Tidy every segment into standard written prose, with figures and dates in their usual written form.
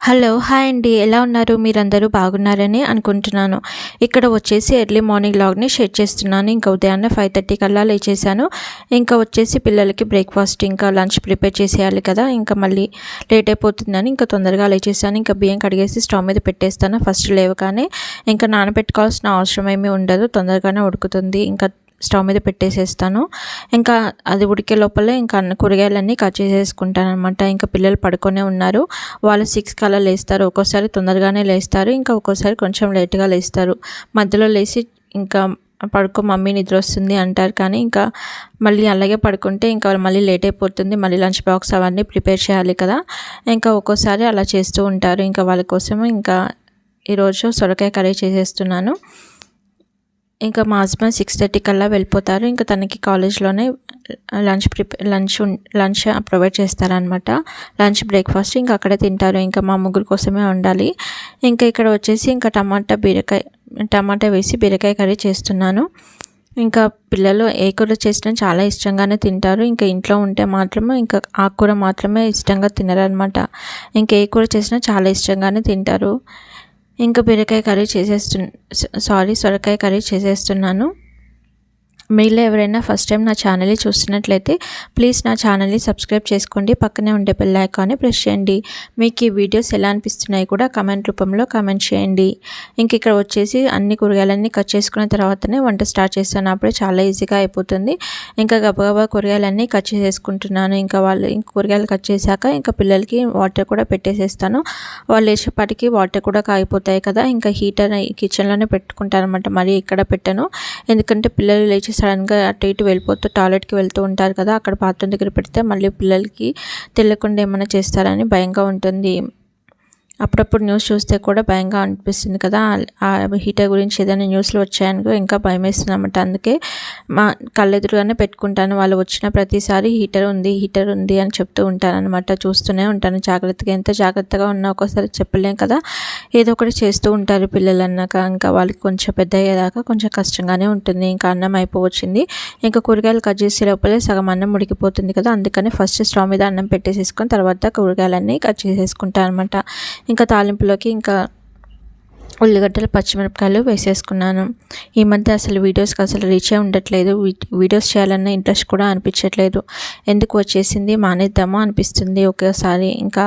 Hello! Hi అండి. ఎలా ఉన్నారు? మీరందరూ బాగున్నారని అనుకుంటున్నాను. ఇక్కడ వచ్చేసి ఎర్లీ మార్నింగ్ వ్లాగ్‌ని షేర్ చేస్తున్నాను. ఇంకా ఉదయాన్నే 5:30 కల్లా లేచేశాను. ఇంకా వచ్చేసి పిల్లలకి బ్రేక్‌ఫాస్ట్ ఇంకా లంచ్ ప్రిపేర్ చేసేయాలి కదా! ఇంకా మళ్ళీ లేట్ అయిపోతుందని ఇంకా తొందరగా లేచేశాను. ఇంకా బియ్యం కడిగేసి స్టవ్ మీద పెట్టేస్తాను. ఫస్ట్ లేవగానే ఇంకా నానబెట్టుకోవాల్సిన అవసరం ఏమీ ఉండదు. తొందరగానే ఉడుకుతుంది. ఇంకా స్టవ్ మీద పెట్టేసేస్తాను. ఇంకా అది ఉడికే లోపలే ఇంకా అన్ని కూరగాయలన్నీ కట్ చేసేసుకుంటాననమాట. ఇంకా పిల్లలు పడుకొనే ఉన్నారు. వాళ్ళు 6కి అలా లేస్తారు. ఒక్కోసారి తొందరగానే లేస్తారు. ఇంకా ఒక్కోసారి కొంచెం లేట్‌గా లేస్తారు. మధ్యలో లేసి ఇంకా పడుకో మమ్మీ నిద్రొస్తుంది అంటారు. కానీ ఇంకా మళ్ళీ అలాగే పడుకుంటే ఇంకా మళ్ళీ లేట్ అయిపోతుంది. మళ్ళీ లంచ్ బాక్స్ అవన్నీ ప్రిపేర్ చేయాలి కదా! ఇంకా ఒక్కోసారి అలా చేస్తూ ఉంటారు. ఇంకా వాళ్ళ కోసం ఇంకా ఈరోజు సొరకాయ కర్రీ చేసేస్తున్నాను. ఇంకా మా హస్బెండ్ 6:30 కల్లా వెళ్ళిపోతారు. ఇంకా తనకి కాలేజ్‌లోనే లంచ్ ప్రొవైడ్ చేస్తారనమాట. లంచ్ బ్రేక్‌ఫాస్ట్ ఇంకా అక్కడే తింటారు. ఇంకా మా ముగ్గురు కోసమే వండాలి. ఇంకా ఇక్కడ వచ్చేసి ఇంకా టమాటా వేసి బీరకాయ కర్రీ చేస్తున్నాను. ఇంకా పిల్లలు ఏ కూర చేసినా చాలా ఇష్టంగానే తింటారు. ఇంకా ఇంట్లో ఉంటే మాత్రమే ఇంకా ఆకుకూర మాత్రమే ఇష్టంగా తినరనమాట. ఇంకా ఏ కూర చేసినా చాలా ఇష్టంగానే తింటారు. ఇంకా సొరకాయ కర్రీ చేసేస్తున్నాను. మీలో ఎవరైనా ఫస్ట్ టైం నా ఛానల్ని చూస్తున్నట్లయితే ప్లీజ్ నా ఛానల్ని సబ్స్క్రైబ్ చేసుకోండి. పక్కనే ఉండే బెల్ ఐకాన్ని ప్రెస్ చేయండి. మీకు ఈ వీడియోస్ ఎలా అనిపిస్తున్నాయి కూడా కామెంట్ రూపంలో కామెంట్ చేయండి. ఇంక ఇక్కడ వచ్చేసి అన్ని కూరగాయలన్నీ కట్ చేసుకున్న తర్వాతనే వంట స్టార్ట్ చేస్తాను. అప్పుడే చాలా ఈజీగా అయిపోతుంది. ఇంకా గబగబా కూరగాయలన్నీ కట్ చేసేసుకుంటున్నాను. ఇంకా కూరగాయలు కట్ చేశాక ఇంకా పిల్లలకి వాటర్ కూడా పెట్టేసేస్తాను. వాళ్ళు లేచేపాటికి వాటర్ కూడా కాగిపోతాయి కదా! ఇంకా హీటర్ కిచెన్లోనే పెట్టుకుంటాను అనమాట. మరి ఇక్కడ పెట్టను. ఎందుకంటే పిల్లలు లేచి సడన్గా అటు ఇటు వెళ్ళిపోతూ టాయిలెట్కి వెళ్తూ ఉంటారు కదా! అక్కడ బాత్రూమ్ దగ్గర పెడితే మళ్ళీ పిల్లలకి తెలియకుండా ఏమైనా చేస్తారని భయంగా ఉంటుంది. అప్పుడప్పుడు న్యూస్ చూస్తే కూడా భయంగా అనిపిస్తుంది కదా! ఆ హీటర్ గురించి ఏదైనా న్యూస్లో వచ్చాయనుకో ఇంకా భయమేస్తుందన్నమాట. అందుకే మా కళ్ళెదురుగానే పెట్టుకుంటాను. వాళ్ళు వచ్చిన ప్రతిసారి హీటర్ ఉంది అని చెప్తూ ఉంటానన్నమాట. చూస్తూనే ఉంటాను జాగ్రత్తగా. ఎంత జాగ్రత్తగా ఉన్నా ఒక్కోసారి చెప్పలేం కదా! ఏదో ఒకటి చేస్తూ ఉంటారు పిల్లలు అన్నాక. ఇంకా వాళ్ళకి కొంచెం పెద్ద అయ్యేదాకా కొంచెం కష్టంగానే ఉంటుంది. ఇంకా అన్నం అయిపోవచ్చింది. ఇంకా కూరగాయలు కట్ చేసే లోపలే సగం అన్నం ఉడికిపోతుంది కదా! అందుకని ఫస్ట్ స్టవ్ మీద అన్నం పెట్టేసేసుకొని తర్వాత కూరగాయలన్నీ కట్ చేసేసుకుంటాను అనమాట. ఇంకా తాలింపులోకి ఇంకా ఉల్లిగడ్డలు పచ్చిమిరపకాయలు వేసేసుకున్నాను. ఈ మధ్య అసలు వీడియోస్కి అసలు రీచే ఉండట్లేదు. వీడియోస్ చేయాలన్న ఇంట్రెస్ట్ కూడా అనిపించట్లేదు. ఎందుకు వచ్చేసింది మానేద్దామో అనిపిస్తుంది ఒకేసారి. ఇంకా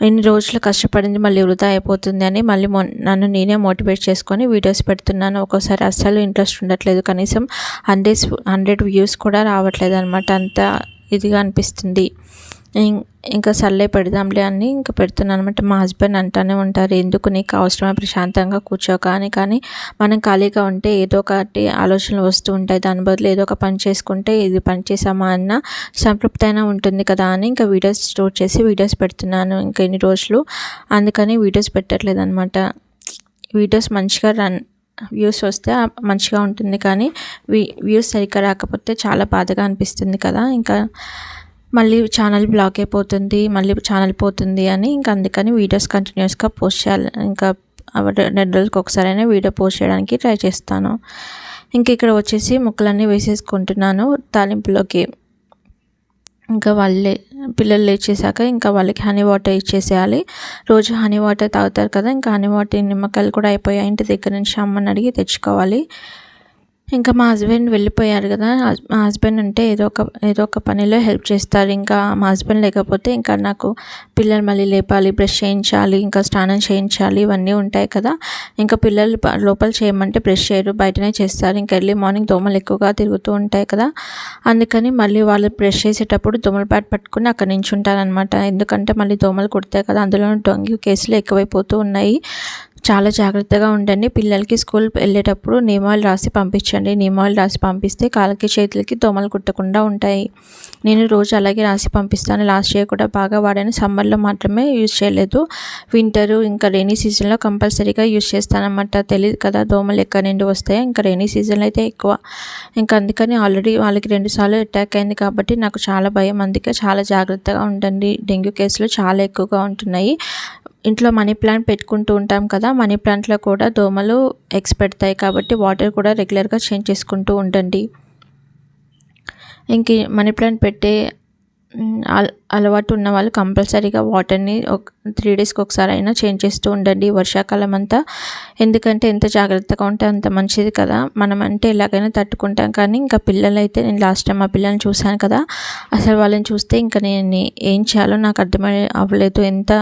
ఎన్ని రోజులు కష్టపడింది మళ్ళీ వృధా అయిపోతుంది అని మళ్ళీ నన్ను నేనే మోటివేట్ చేసుకొని వీడియోస్ పెడుతున్నాను. ఒక్కోసారి అస్సలు ఇంట్రెస్ట్ ఉండట్లేదు. కనీసం 100 వ్యూస్ కూడా రావట్లేదు అనమాట. అంత ఇదిగా అనిపిస్తుంది. ఇంకా సర్లే పెడదాంలే అని ఇంకా పెడుతున్నాను అనమాట. మా హస్బెండ్ అంటానే ఉంటారు, ఎందుకు నీకు అవసరమా ప్రశాంతంగా కూర్చోక అని. కానీ మనం ఖాళీగా ఉంటే ఏదో ఒకటి ఆలోచనలు వస్తూ ఉంటాయి. దాని బదులు ఏదో ఒక పని చేసుకుంటే ఇది పని చేసామా అన్న సంతృప్తి అయినా ఉంటుంది కదా అని ఇంకా వీడియోస్ స్టోర్ చేసి వీడియోస్ పెడుతున్నాను ఇంకా ఎన్ని రోజులు. అందుకని వీడియోస్ పెట్టట్లేదు అనమాట. వీడియోస్ మంచిగా వ్యూస్ వస్తే మంచిగా ఉంటుంది. కానీ వ్యూస్ సరిగ్గా రాకపోతే చాలా బాధగా అనిపిస్తుంది కదా! ఇంకా మళ్ళీ ఛానల్ బ్లాక్ అయిపోతుంది, మళ్ళీ ఛానల్ పోతుంది అని ఇంకా అందుకని వీడియోస్ కంటిన్యూస్గా పోస్ట్ చేయాలి. ఇంకా 2 రోజులకి ఒకసారైనా వీడియో పోస్ట్ చేయడానికి ట్రై చేస్తాను. ఇంక ఇక్కడ వచ్చేసి ముక్కలన్నీ వేసేసుకుంటున్నాను తాలింపులోకి. ఇంకా పిల్లలు లేచేసాక ఇంకా వాళ్ళకి హనీ వాటర్ ఇచ్చేసేయాలి. రోజు హనీ వాటర్ తాగుతారు కదా! ఇంకా హనీ వాటర్ నిమ్మకాయలు కూడా అయిపోయాయి. ఇంటి దగ్గర నుంచి అమ్మని అడిగి తెచ్చుకోవాలి. ఇంకా మా హస్బెండ్ వెళ్ళిపోయారు కదా! మా హస్బెండ్ ఉంటే ఏదో ఒక పనిలో హెల్ప్ చేస్తారు. ఇంకా మా హస్బెండ్ లేకపోతే ఇంకా నాకు పిల్లలు మళ్ళీ లేపాలి, బ్రష్ చేయించాలి, ఇంకా స్నానం చేయించాలి, ఇవన్నీ ఉంటాయి కదా! ఇంకా పిల్లలు లోపల చేయమంటే బ్రష్ చేయరు, బయటనే చేస్తారు. ఇంకా ఎర్లీ మార్నింగ్ దోమలు ఎక్కువగా తిరుగుతూ ఉంటాయి కదా! అందుకని మళ్ళీ వాళ్ళు బ్రష్ చేసేటప్పుడు దోమల బ్యాట్ పట్టుకుని అక్కడ నించుంటారనమాట. ఎందుకంటే మళ్ళీ దోమలు కుడతాయి కదా! అందులో డెంగ్యూ కేసులు ఎక్కువైపోతూ ఉన్నాయి. చాలా జాగ్రత్తగా ఉండండి. పిల్లలకి స్కూల్ వెళ్ళేటప్పుడు నీమ్ ఆయిల్ రాసి పంపించండి. నీమ్ ఆయిల్ రాసి పంపిస్తే కాళ్ళకి చేతులకి దోమలు కుట్టకుండా ఉంటాయి. నేను రోజు అలాగే రాసి పంపిస్తాను. లాస్ట్ ఇయర్ కూడా బాగా వాడాను. సమ్మర్లో మాత్రమే యూజ్ చేయలేదు. వింటరు ఇంకా రెయినీ సీజన్లో కంపల్సరీగా యూజ్ చేస్తానన్నమాట. తెలియదు కదా దోమలు ఎక్కడి నుండి వస్తాయో. ఇంకా రెయినీ సీజన్లో అయితే ఎక్కువ. ఇంకా అందుకని ఆల్రెడీ వాళ్ళకి 2 సార్లు అటాక్ అయింది కాబట్టి నాకు చాలా భయం. అందుకే చాలా జాగ్రత్తగా ఉండండి. డెంగ్యూ కేసులు చాలా ఎక్కువగా ఉంటున్నాయి. ఇంట్లో మనీ ప్లాంట్ పెట్టుకుంటూ ఉంటాం కదా! మనీ ప్లాంట్లో కూడా దోమలు ఎగ్స్ పెడతాయి కాబట్టి వాటర్ కూడా రెగ్యులర్గా చేంజ్ చేసుకుంటూ ఉండండి. మనీ ప్లాంట్ పెట్టే అలవాటు ఉన్న వాళ్ళు కంపల్సరీగా వాటర్ని 3 డేస్కి ఒకసారి అయినా చేంజ్ చేస్తూ ఉండండి వర్షాకాలం అంతా. ఎందుకంటే ఎంత జాగ్రత్తగా ఉంటే అంత మంచిది కదా. మనం అంటే ఎలాగైనా తట్టుకుంటాం, కానీ ఇంకా పిల్లలైతే, నేను లాస్ట్ టైం మా పిల్లల్ని చూశాను కదా, అసలు వాళ్ళని చూస్తే ఇంకా నేను ఏం చేయాలో నాకు అవ్వలేదు. ఎంత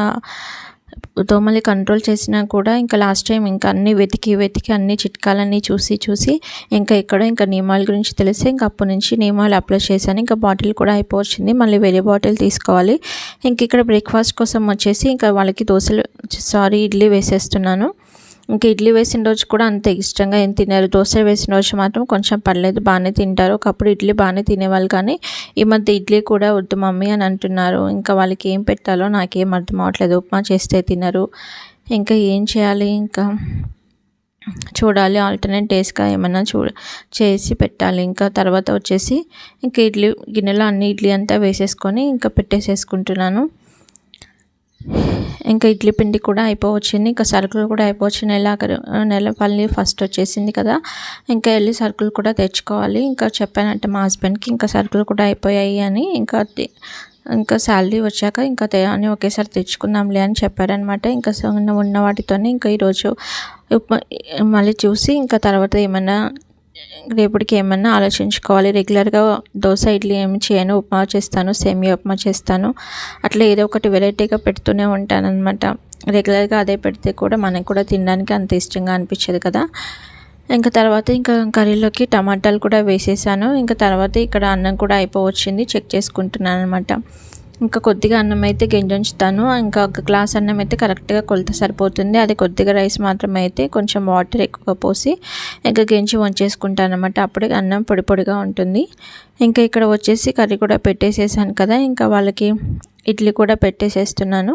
దోమల్ని కంట్రోల్ చేసినా కూడా ఇంకా లాస్ట్ టైం ఇంకా అన్నీ వెతికి అన్ని చిట్కాలన్నీ చూసి ఇంకా నియమాల గురించి తెలిస్తే ఇంకా అప్పటి నుంచి నియమాలు అప్లై చేశాను. ఇంకా బాటిల్ కూడా అయిపోవచ్చింది, మళ్ళీ వేరే బాటిల్ తీసుకోవాలి. ఇంక ఇక్కడ బ్రేక్ఫాస్ట్ కోసం వచ్చేసి ఇంకా వాళ్ళకి ఇడ్లీ వేసేస్తున్నాను. ఇంకా ఇడ్లీ వేసిన రోజు కూడా అంత ఇష్టంగా ఏం తినారు. దోశ వేసిన రోజు మాత్రం కొంచెం పర్లేదు, బాగానే తింటారు. ఒకప్పుడు ఇడ్లీ బాగానే తినేవాళ్ళు, కానీ ఈ మధ్య ఇడ్లీ కూడా వద్దు మమ్మీ అని అంటున్నారు. ఇంకా వాళ్ళకి ఏం పెట్టాలో నాకేం అర్థం అవ్వట్లేదు. ఉప్మా చేస్తే తినరు, ఇంకా ఏం చేయాలి, ఇంకా చూడాలి. ఆల్టర్నేట్ డేస్గా ఏమన్నా చేసి పెట్టాలి. ఇంకా తర్వాత వచ్చేసి ఇంకా ఇడ్లీ గిన్నెలో అన్ని ఇడ్లీ అంతా వేసేసుకొని ఇంకా పెట్టేసేసుకుంటున్నాను. ఇంకా ఇడ్లీ పిండి కూడా అయిపోవచ్చింది, ఇంకా సరుకులు కూడా అయిపోవచ్చింది. నెలపల్లి ఫస్ట్ వచ్చేసింది కదా, ఇంకా వెళ్ళి సరుకులు కూడా తెచ్చుకోవాలి. ఇంకా చెప్పానంటే మా హస్బెండ్కి ఇంకా సరుకులు కూడా అయిపోయాయి అని, ఇంకా శాలరీ వచ్చాక ఇంకా అని ఒకేసారి తెచ్చుకుందాంలే అని చెప్పారనమాట. ఇంకా ఉన్న వాటితోనే ఇంకా ఈరోజు మళ్ళీ చూసి ఇంకా తర్వాత ఏమన్నా రేపటికి ఏమన్నా ఆలోచించుకోవాలి. రెగ్యులర్గా దోశ ఇడ్లీ ఏమి చేయను, ఉప్మా చేస్తాను, సేమియా ఉప్మా చేస్తాను. అట్లా ఏదో ఒకటి వెరైటీగా పెడుతూనే ఉంటానన్నమాట. రెగ్యులర్గా అదే పెడితే కూడా మనకు కూడా తినడానికి అంత ఇష్టంగా అనిపించదు కదా. ఇంకా తర్వాత ఇంకా కర్రీలోకి టమాటాలు కూడా వేసేసాను. ఇంకా తర్వాత ఇక్కడ అన్నం కూడా అయిపోవచ్చింది, చెక్ చేసుకుంటున్నాను అనమాట. ఇంకా కొద్దిగా అన్నం అయితే ఉంచుతాను. ఇంకా ఒక గ్లాస్ అన్నం అయితే కరెక్ట్గా కొలత సరిపోతుంది. అది కొద్దిగా రైస్ మాత్రమే అయితే కొంచెం వాటర్ ఎక్కువగా పోసి ఇంకా గెంజి వంచేసుకుంటాను అనమాట. అప్పుడే అన్నం పొడిగా ఉంటుంది. ఇంకా ఇక్కడ వచ్చేసి కర్రీ కూడా పెట్టేసేసాను కదా, ఇంకా వాళ్ళకి ఇడ్లీ కూడా పెట్టేసేస్తున్నాను.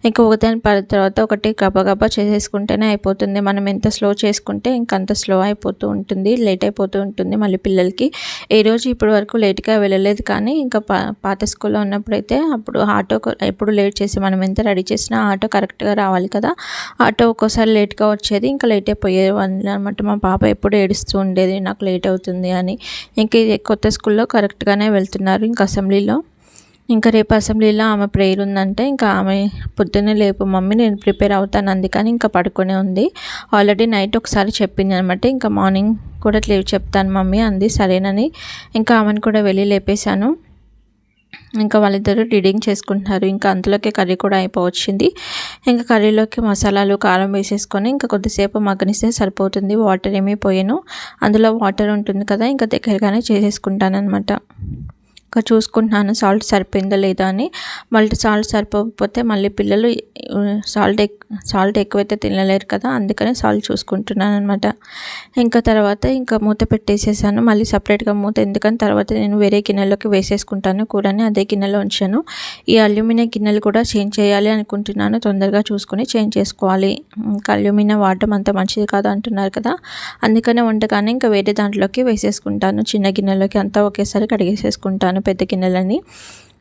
ఇంకా ఒకదాని తర్వాత ఒకటి గబగబా చేసేసుకుంటేనే అయిపోతుంది. మనం ఎంత స్లో చేసుకుంటే ఇంకంత స్లో అయిపోతూ ఉంటుంది, లేట్ అయిపోతూ ఉంటుంది మళ్ళీ పిల్లలకి. ఏ రోజు ఇప్పటి వరకు లేట్గా వెళ్ళలేదు, కానీ ఇంకా పాత స్కూల్లో ఉన్నప్పుడైతే అప్పుడు ఆటో ఎప్పుడు లేట్ చేసి మనం ఎంత రెడీ చేసినా ఆటో కరెక్ట్గా రావాలి కదా. ఆటో ఒక్కోసారి లేట్గా వచ్చేది, ఇంకా లేట్ అయిపోయేది అనమాట. మా పాప ఎప్పుడు ఏడుస్తూ ఉండేది నాకు లేట్ అవుతుంది అని. ఇంక కొత్త స్కూల్లో కరెక్ట్గానే వెళ్తున్నారు. ఇంకా అసెంబ్లీలో ఇంకా రేపు అసెంబ్లీలో ఆమె ప్రేయర్ ఉందంటే ఇంకా ఆమె పొద్దున్నే లేపు మమ్మీ నేను ప్రిపేర్ అవుతాను అందుకని ఇంకా పడుకునే ఉంది. ఆల్రెడీ నైట్ ఒకసారి చెప్పింది అనమాట. ఇంకా మార్నింగ్ కూడా చెప్తాను మమ్మీ అంది, సరేనని ఇంకా ఆమెను కూడా వెళ్ళి లేపేశాను. ఇంకా వాళ్ళిద్దరూ రీడింగ్ చేసుకుంటున్నారు. ఇంకా అంతలోకి కర్రీ కూడా అయిపోవచ్చింది. ఇంకా కర్రీలోకి మసాలాలు కారం వేసేసుకొని ఇంకా కొద్దిసేపు మగ్గనిస్తే సరిపోతుంది. వాటర్ ఏమీ పోయాను, అందులో వాటర్ ఉంటుంది కదా, ఇంకా దగ్గరగానే చేసేసుకుంటాను అనమాట. ఇంకా చూసుకుంటున్నాను సాల్ట్ సరిపోయిందా లేదా అని. మళ్ళీ సాల్ట్ సరిపోకపోతే మళ్ళీ పిల్లలు సాల్ట్ ఎక్కువైతే తినలేరు కదా, అందుకనే సాల్ట్ చూసుకుంటున్నాను అనమాట. ఇంకా తర్వాత ఇంకా మూత పెట్టేసేసాను. మళ్ళీ సపరేట్గా మూత ఎందుకని తర్వాత నేను వేరే గిన్నెలోకి వేసేసుకుంటాను కూరని, అదే గిన్నెలో ఉంచాను. ఈ అల్యూమినియం గిన్నెలు కూడా చేంజ్ చేయాలి అనుకుంటున్నాను, తొందరగా చూసుకొని చేంజ్ చేసుకోవాలి. ఇంకా అల్యూమినియం వాడటం అంత మంచిది కాదు అంటున్నారు కదా, అందుకనే వంటగానే ఇంకా వేరే దాంట్లోకి వేసేసుకుంటాను. చిన్న గిన్నెలోకి అంతా ఒకేసారి కడిగేసేసుకుంటాను పెద్ద గిన్నెలని.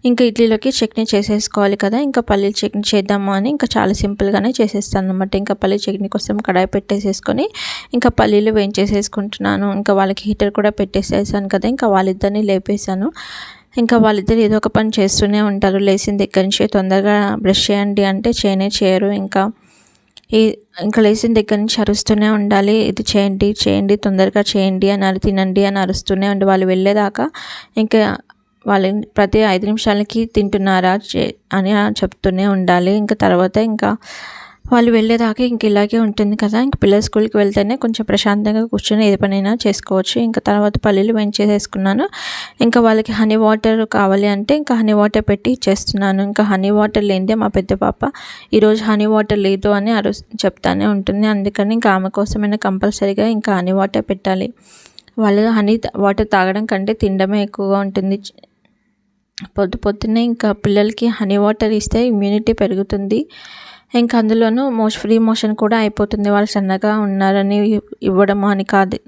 ఇంకా ఇడ్లీలోకి చట్నీ చేసేసుకోవాలి కదా, ఇంకా పల్లీల చట్నీ చేద్దాము అని ఇంకా చాలా సింపుల్గానే చేసేస్తాను అనమాట. ఇంకా పల్లీ చట్నీ కోసం కడాయి పెట్టేసేసుకొని ఇంకా పల్లీలు వేయించేసేసుకుంటున్నాను. ఇంకా వాళ్ళకి హీటర్ కూడా పెట్టేసేసాను కదా, ఇంకా వాళ్ళిద్దరిని లేపేశాను. ఇంకా వాళ్ళిద్దరు ఏదో ఒక పని చేస్తూనే ఉంటారు. లేచిన దగ్గర నుంచి తొందరగా బ్రష్ చేయండి అంటే చేయరు. ఇంకా లేచిన దగ్గర నుంచి అరుస్తూనే ఉండాలి, ఇది చేయండి తొందరగా చేయండి అని, తినండి అని అరుస్తూనే ఉండి వాళ్ళు వెళ్ళేదాకా ఇంకా వాళ్ళు ప్రతి 5 నిమిషాలకి తింటున్నారా అని చెప్తూనే ఉండాలి. ఇంకా తర్వాత ఇంకా వాళ్ళు వెళ్ళేదాకా ఇంక ఇలాగే ఉంటుంది కదా. ఇంక పిల్లలు స్కూల్కి వెళ్తేనే కొంచెం ప్రశాంతంగా కూర్చొని ఏ పనైనా చేసుకోవచ్చు. ఇంకా తర్వాత పల్లీలు వేయించేసుకున్నాను. ఇంకా వాళ్ళకి హనీ వాటర్ కావాలి అంటే ఇంకా హనీ వాటర్ పెట్టి ఇచ్చేస్తున్నాను. ఇంకా హనీ వాటర్ లేనిదే మా పెద్ద పాప ఈరోజు హనీ వాటర్ లేదు అని చెప్తానే ఉంటుంది. అందుకని ఇంకా ఆమె కోసమైనా కంపల్సరీగా ఇంకా హనీ వాటర్ పెట్టాలి. వాళ్ళు హనీ వాటర్ తాగడం కంటే తినడమే ఎక్కువగా ఉంటుంది. పొద్దున్నే ఇంకా పిల్లలకి హనీ వాటర్ ఇస్తే ఇమ్యూనిటీ పెరుగుతుంది. ఇంకా అందులోనూ ఫ్రీ మోషన్ కూడా అయిపోతుంది. వాళ్ళు సన్నగా ఉన్నారని ఇవ్వడము అని కాదు,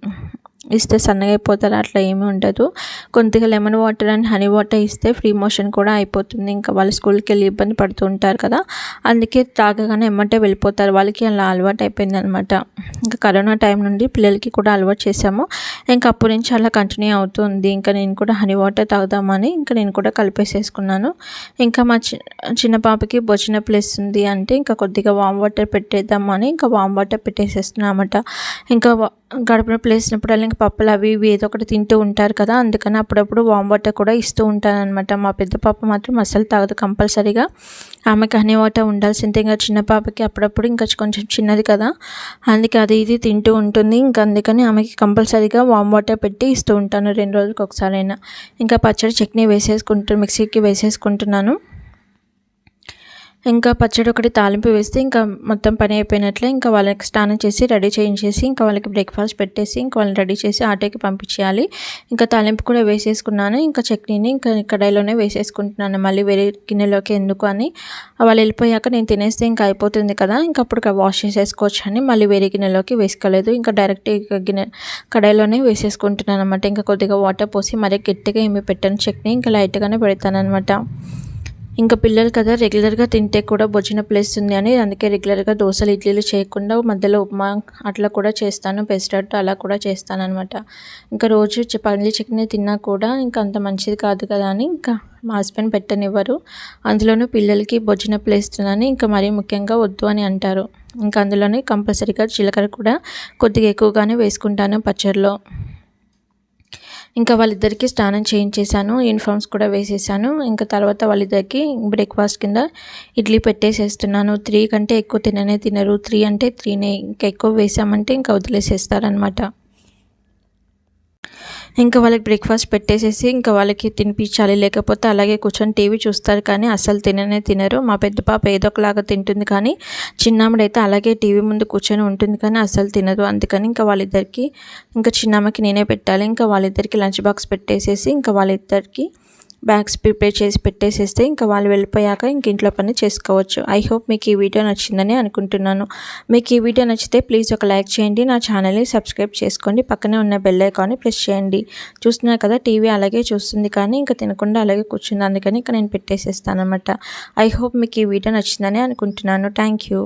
ఇస్తే సన్నగా అయిపోతారు, అట్లా ఏమీ ఉండదు. కొద్దిగా lemon water and honey water ఇస్తే ఫ్రీ మోషన్ కూడా అయిపోతుంది. ఇంకా వాళ్ళు స్కూల్కి వెళ్ళి ఇబ్బంది పడుతూ ఉంటారు కదా, అందుకే తాగగానే ఎమ్మటే వెళ్ళిపోతారు. వాళ్ళకి అలా అలవాటు అయిపోయింది అనమాట. ఇంకా కరోనా టైం నుండి పిల్లలకి కూడా అలవాటు చేసాము. ఇంకా అప్పటి నుంచి అలా కంటిన్యూ అవుతుంది. ఇంకా నేను కూడా హనీ వాటర్ తాగుదామని ఇంకా నేను కూడా కలిపేసేసుకున్నాను. ఇంకా మా చిన్న పాపకి భోజన ప్లేస్ ఉంది అంటే ఇంకా కొద్దిగా వామ్ వాటర్ పెట్టేద్దామని ఇంకా వామ్ వాటర్ పెట్టేసేస్తున్నాను అనమాట. ఇంకా గడపన ప్లేసినప్పుడల్లా ఇంకా పప్పులు అవి ఇవి ఏదో ఒకటి తింటూ ఉంటారు కదా, అందుకని అప్పుడప్పుడు వామ్ వాటర్ కూడా ఇస్తూ ఉంటానన్నమాట. మా పెద్ద పాప మాత్రం అస్సలు తాగదు కంపల్సరీగా. ఆమెకి హనీ వాటర్ ఉండాల్సిందే. ఇంకా చిన్న పాపకి అప్పుడప్పుడు ఇంకా కొంచెం చిన్నది కదా, అందుకే అది ఇది తింటూ ఉంటుంది. ఇంకా అందుకని ఆమెకి కంపల్సరీగా వామ్ వాటర్ పెట్టి ఇస్తూ ఉంటాను 2 రోజులకు ఒకసారైనా. ఇంకా పచ్చడి చట్నీ మిక్సీకి వేసేసుకుంటున్నాను. ఇంకా పచ్చడి ఒకటి తాలింపు వేస్తే ఇంకా మొత్తం పని అయిపోయినట్లే. ఇంకా వాళ్ళకి స్నానం చేసి రెడీ చేయించేసి ఇంకా వాళ్ళకి బ్రేక్ఫాస్ట్ పెట్టేసి ఇంకా వాళ్ళని రెడీ చేసి ఆటోకి పంపించేయాలి. ఇంకా తాలింపు కూడా వేసేసుకున్నాను. ఇంకా చట్నీని ఇంకా కడాయిలోనే వేసేసుకుంటున్నాను, మళ్ళీ వేరే గిన్నెలోకి ఎందుకు అని. వాళ్ళు వెళ్ళిపోయాక నేను తినేస్తే ఇంకా అయిపోతుంది కదా, ఇంకా అప్పుడు వాష్ చేసేసుకోవచ్చు అని మళ్ళీ వేరే గిన్నెలోకి వేసుకోలేదు. ఇంకా డైరెక్ట్ కడాయిలోనే వేసేసుకుంటున్నాను అనమాట. ఇంకా కొద్దిగా వాటర్ పోసి మరీ గట్టిగా ఏమి పెట్టాను చట్నీ, ఇంకా లైట్గానే పెడతాను అనమాట. ఇంకా పిల్లలు కదా రెగ్యులర్గా తింటే కూడా భోజన ప్లేస్ ఉంది అని అందుకే రెగ్యులర్గా దోశలు ఇడ్లీలు చేయకుండా మధ్యలో ఉప్మా అట్లా కూడా చేస్తాను, పెసరట్టు అలా కూడా చేస్తాను అనమాట. ఇంకా రోజు పల్లి చట్నీ తిన్నా కూడా ఇంకా అంత మంచిది కాదు కదా అని ఇంకా మా హస్బెండ్ పెట్టనివ్వరు. అందులోనూ పిల్లలకి భోజన ప్లేస్ అని ఇంకా మరీ ముఖ్యంగా వద్దు అని అంటారు. ఇంకా అందులోనే కంపల్సరీగా జీలకర్ర కూడా కొద్దిగా ఎక్కువగానే వేసుకుంటాను పచ్చడిలో. ఇంకా వాళ్ళిద్దరికీ స్నానం చేయించేసాను, యూనిఫామ్స్ కూడా వేసేసాను. ఇంకా తర్వాత వాళ్ళిద్దరికి బ్రేక్ఫాస్ట్ కింద ఇడ్లీ పెట్టేసేస్తున్నాను. 3 కంటే ఎక్కువ తినరు. 3 అంటే 3నే, ఇంకా ఎక్కువ వేసామంటే ఇంకా వదిలేసేస్తారనమాట. ఇంకా వాళ్ళకి బ్రేక్ఫాస్ట్ పెట్టేసేసి ఇంకా వాళ్ళకి తినిపించాలి, లేకపోతే అలాగే కూర్చొని టీవీ చూస్తారు కానీ అస్సలు తినరు. మా పెద్ద పాప ఏదో ఒకలాగా తింటుంది కానీ చిన్నామెడైతే అలాగే టీవీ ముందు కూర్చొని ఉంటుంది కానీ అస్సలు తినదు. అందుకని ఇంకా వాళ్ళిద్దరికి ఇంకా చిన్నామకి నేనే పెట్టాలి. ఇంకా వాళ్ళిద్దరికి లంచ్ బాక్స్ పెట్టేసేసి ఇంకా వాళ్ళిద్దరికి బ్యాగ్స్ ప్రిపేర్ చేసి పెట్టేసేస్తే ఇంకా వాళ్ళు వెళ్ళిపోయాక ఇంక ఇంట్లో పని చేసుకోవచ్చు. ఐ హోప్ మీకు ఈ వీడియో నచ్చిందని అనుకుంటున్నాను. మీకు ఈ వీడియో నచ్చితే ప్లీజ్ ఒక లైక్ చేయండి, నా ఛానల్ని సబ్స్క్రైబ్ చేసుకోండి, పక్కనే ఉన్న బెల్ ఐకాన్ని ప్రెస్ చేయండి. చూస్తున్నారు కదా టీవీ అలాగే చూస్తుంది కానీ ఇంకా తినకుండా అలాగే కూర్చుంది, అందుకని ఇంకా నేను పెట్టేసేస్తాను అనమాట. ఐ హోప్ మీకు ఈ వీడియో నచ్చిందని అనుకుంటున్నాను. Thank you.